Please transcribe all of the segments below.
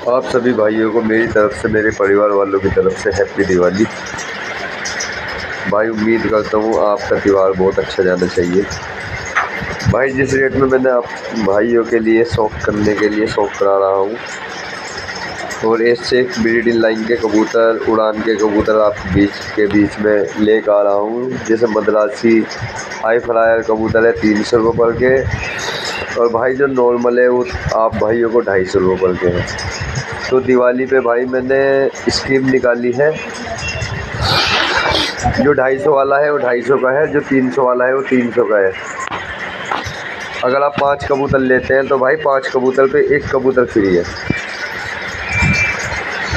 आप सभी भाइयों को मेरी तरफ से, मेरे परिवार वालों की तरफ से हैप्पी दिवाली। भाई उम्मीद करता हूँ आपका त्यौहार बहुत अच्छा जाना चाहिए। भाई जिस रेट में मैंने आप भाइयों के लिए शौक करने के लिए शौक करा रहा हूँ, और ऐसे एक ब्रीडिंग लाइन के कबूतर, उड़ान के कबूतर आप बीच में लेकर आ रहा हूँ। जैसे मद्रासी हाई फ्लायर कबूतर है 300 रुपये पर के, और भाई जो नॉर्मल है वो आप भाइयों को 250 रुपये पर के है। तो दिवाली पे भाई मैंने स्कीम निकाली है, जो 250 वाला है वो 250 का है, जो 300 वाला है वो 300 का है। अगर आप 5 कबूतर लेते हैं तो भाई 5 कबूतर पे 1 कबूतर फ्री है,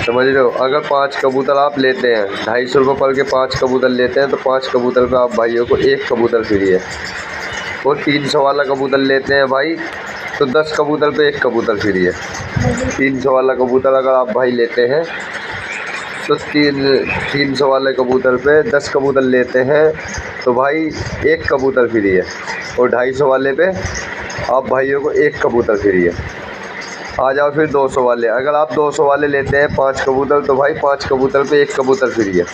समझ रहे हो। अगर 5 कबूतर आप लेते हैं 250 रुपये पर के 5 कबूतर लेते हैं तो 5 कबूतर पे आप भाइयों को 1 कबूतर फ्री है। और 300 वाला कबूतर लेते हैं भाई तो 10 कबूतर पे 1 कबूतर फ्री है। 300 वाला कबूतर अगर आप भाई लेते हैं तो 300 वाले कबूतर पे 10 कबूतर लेते हैं तो भाई 1 कबूतर फ्री है। और 250 वाले पे आप भाइयों को 1 कबूतर फ्री है। आ जाओ फिर 200 वाले, अगर आप 200 वाले लेते हैं 5 कबूतर तो भाई 5 कबूतर पे 1 कबूतर फ्री है।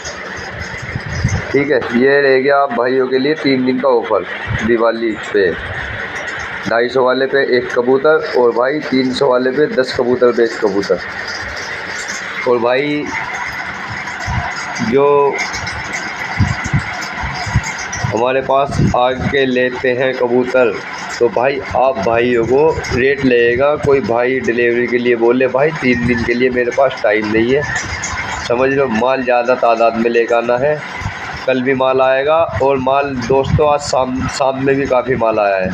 ठीक है, ये रह गया आप भाइयों के लिए 3 दिन का ऑफ़र दिवाली पे। 250 वाले पे 1 कबूतर, और भाई 300 वाले पे 10 कबूतर पे 1 कबूतर। और भाई जो हमारे पास आके लेते हैं कबूतर तो भाई आप भाइयों को रेट लगेगा। कोई भाई डिलीवरी के लिए बोले भाई 3 दिन के लिए मेरे पास टाइम नहीं है, समझ लो माल ज़्यादा तादाद में लेकर आना है, कल भी माल आएगा। और माल दोस्तों आज शाम में भी काफ़ी माल आया है,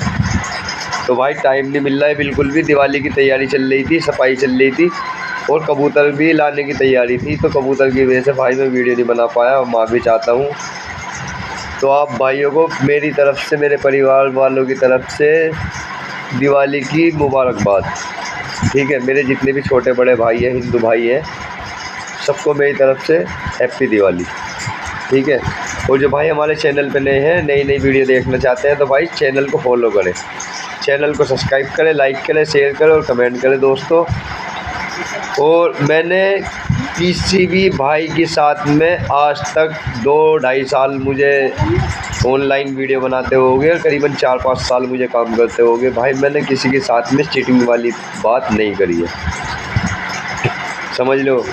तो भाई टाइम नहीं मिल रहा है बिल्कुल भी। दिवाली की तैयारी चल रही थी, सफाई चल रही थी, और कबूतर भी लाने की तैयारी थी, तो कबूतर की वजह से भाई मैं वीडियो नहीं बना पाया, और माफ़ी चाहता हूँ। तो आप भाइयों को मेरी तरफ से, मेरे परिवार वालों की तरफ से दिवाली की मुबारकबाद। ठीक है, मेरे जितने भी छोटे बड़े भाई हैं, हिंदू भाई हैं, सबको मेरी तरफ से हैप्पी दिवाली। ठीक है, और जो भाई हमारे चैनल पे नए हैं, नई वीडियो देखना चाहते हैं तो भाई चैनल को फॉलो करें, चैनल को सब्सक्राइब करें, लाइक करें, शेयर करें और कमेंट करें दोस्तों। और मैंने किसी भी भाई के साथ में आज तक 2-2.5 साल मुझे ऑनलाइन वीडियो बनाते होंगे, करीबन 4-5 साल मुझे काम करते होंगे, भाई मैंने किसी के साथ में चीटिंग वाली बात नहीं करी है, समझ लो।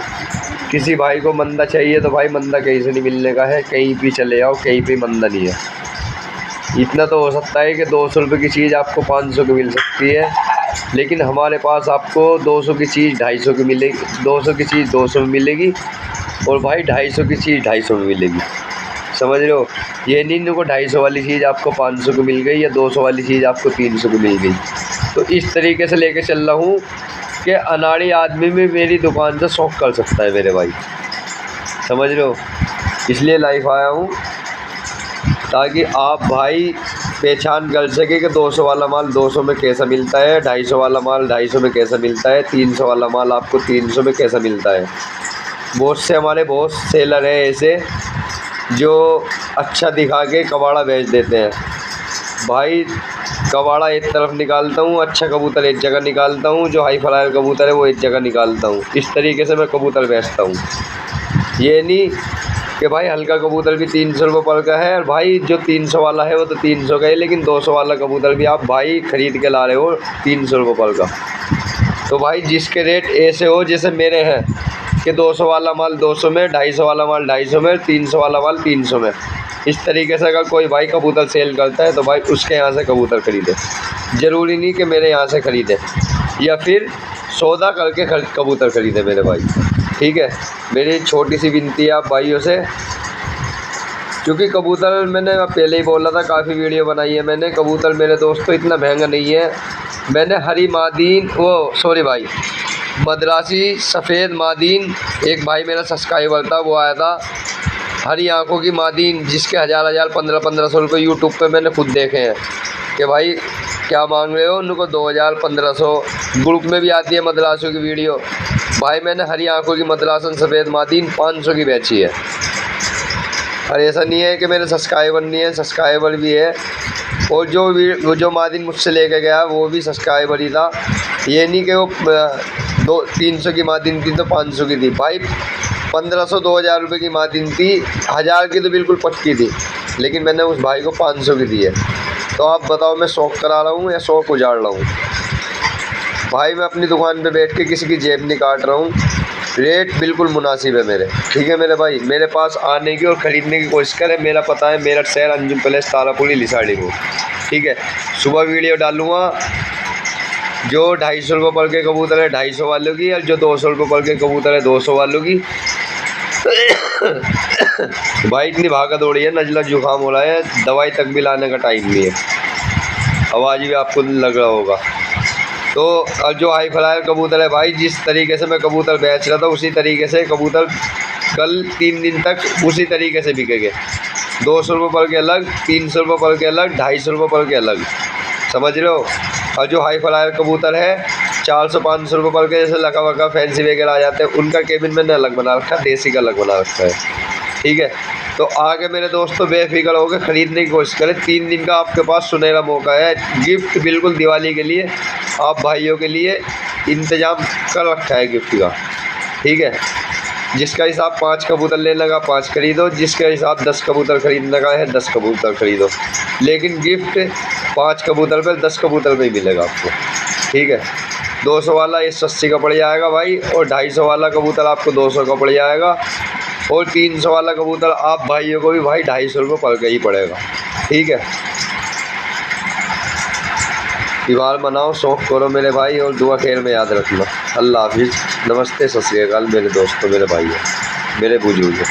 किसी भाई को मंदा चाहिए तो भाई मंदा कहीं से नहीं मिलने का है, कहीं भी चले जाओ, कहीं पे मंदा नहीं है। इतना तो हो सकता है कि 200 रुपये की चीज़ आपको 500 की मिल सकती है, लेकिन हमारे पास आपको 200 की चीज़ 250 की मिलेगी, 200 की चीज़ 200 में मिलेगी, और भाई 250 की चीज़ 250 में मिलेगी, समझ रहे हो। ये नहीं को 250 वाली चीज़ आपको 500 की मिल गई या 200 वाली चीज़ आपको 300 की मिल गई। तो इस तरीके से लेके चल रहा हूँ कि अनाड़ी आदमी भी मेरी दुकान से शौक कर सकता है मेरे भाई, समझ रहे हो। इसलिए लाइव आया हूँ ताकि आप भाई पहचान कर सके कि 200 वाला माल 200 में कैसा मिलता है, 250 वाला माल 250 में कैसा मिलता है, 300 वाला माल आपको 300 में कैसा मिलता है। बहुत से हमारे बहुत सेलर हैं ऐसे जो अच्छा दिखा के कबाड़ा बेच देते हैं। भाई कबाड़ा एक तरफ निकालता हूँ, अच्छा कबूतर एक जगह निकालता हूँ, जो हाई फ्लायर कबूतर है वो एक जगह निकालता हूँ। इस तरीके से मैं कबूतर बेचता हूँ। ये नहीं कि भाई हल्का कबूतर भी 300 रुपये पर का है, और भाई जो 300 वाला है वो तो 300 का है, लेकिन 200 वाला कबूतर भी आप भाई ख़रीद के ला रहे हो 300 रुपये पर का। तो भाई जिसके रेट ऐसे हो जैसे मेरे हैं कि 200 वाला माल 200 में, 250 वाला माल 250 में, 300 वाला माल 300 में, इस तरीके से अगर कोई भाई कबूतर सेल करता है तो भाई उसके यहाँ से कबूतर ख़रीदे। ज़रूरी नहीं कि मेरे यहाँ से ख़रीदे, या फिर सौदा करके कबूतर ख़रीदे मेरे भाई। ठीक है, मेरी छोटी सी विनती है आप भाइयों से, क्योंकि कबूतर मैंने पहले ही बोला था, काफ़ी वीडियो बनाई है मैंने। कबूतर मेरे दोस्तों इतना महंगा नहीं है। मैंने हरी मादीन भाई मद्रासी सफ़ेद मादीन, एक भाई मेरा सब्सक्राइबर था, वो आया था हरी आंखों की मादीन, जिसके 1000 1500 रुपये यूट्यूब पे मैंने खुद देखे हैं कि भाई क्या मांग रहे हो, उनको 2000 1500 ग्रुप में भी आती है मद्रासों की वीडियो। भाई मैंने हरी आंखों की मद्रासन सफ़ेद मादीन 500 की बेची है। और ऐसा नहीं है कि मेरे सब्सक्राइबर नहीं है, सब्सक्राइबर भी है, और जो मादीन मुझसे लेके गया वो भी सब्सक्राइबर ही था। ये नहीं कि वो 300 की मार्जिन थी तो 500 की थी भाई। 1500 2000 रुपये की मार्जिन थी, 1000 की तो बिल्कुल पक्की थी, लेकिन मैंने उस भाई को 500 की दी है। तो आप बताओ मैं शौक करा रहा हूँ या शौक उजाड़ रहा हूँ? भाई मैं अपनी दुकान पे बैठ के किसी की जेब नहीं काट रहा हूँ, रेट बिल्कुल मुनासिब है मेरे, ठीक है मेरे भाई। मेरे पास आने की और ख़रीदने की कोशिश करें। मेरा पता है मेरठ शहर, अंजुम पैलेस, तारापुरी, लिसाड़ी रोड, ठीक है। सुबह वीडियो डालूँगा, जो 250 रुपये पर के कबूतर है 250 वालों की, और जो 200 रुपये पर के कबूतर है 200 वालों की। भाई इतनी भागा दौड़ी है, नज़ला जुकाम हो रहा है, दवाई तक भी लाने का टाइम नहीं है, आवाज़ भी आपको लग रहा होगा। तो अब जो हाई फ्लायर कबूतर है भाई, जिस तरीके से मैं कबूतर बेच रहा था उसी तरीके से कबूतर कल 3 दिन तक उसी तरीके से बिकेंगे। 200 रुपये पर के अलग, 300 रुपये पर के अलग, 250 रुपये पर के अलग, समझ रहे हो। और जो हाई फ्लायर कबूतर है 400-500 रुपये पर के, जैसे लका वका फैंसी वगैरह आ जाते हैं, उनका केबिन मैंने अलग बना रखा है, देसी का अलग बना रखा है, ठीक है। तो आगे मेरे दोस्तों बेफिक्र होकर ख़रीदने की कोशिश करें। 3 दिन का आपके पास सुनहरा मौका है, गिफ्ट बिल्कुल दिवाली के लिए आप भाइयों के लिए इंतज़ाम कर रखा है गिफ्ट का, ठीक है। जिसका हिसाब 5 कबूतर लेने का 5 खरीदो, जिसका हिसाब 10 कबूतर खरीदने का है 10 कबूतर खरीदो, लेकिन गिफ्ट 5 कबूतर पर 10 कबूतर में ही मिलेगा आपको, ठीक है। 200 वाला 180 का पड़ जाएगा भाई, और 250 वाला कबूतर आपको 200 का पड़ जाएगा, और 300 वाला कबूतर आप भाइयों को भी भाई 250 रुपये पर के ही पड़ेगा, ठीक है। त्योहार मनाओ, शौक़ करो मेरे भाई, और दुआ खैर में याद रखना। अल्लाह हाफिज़, नमस्ते, सत श्री अकाल मेरे दोस्तों, मेरे भाइयों, मेरे बुजुर्ग।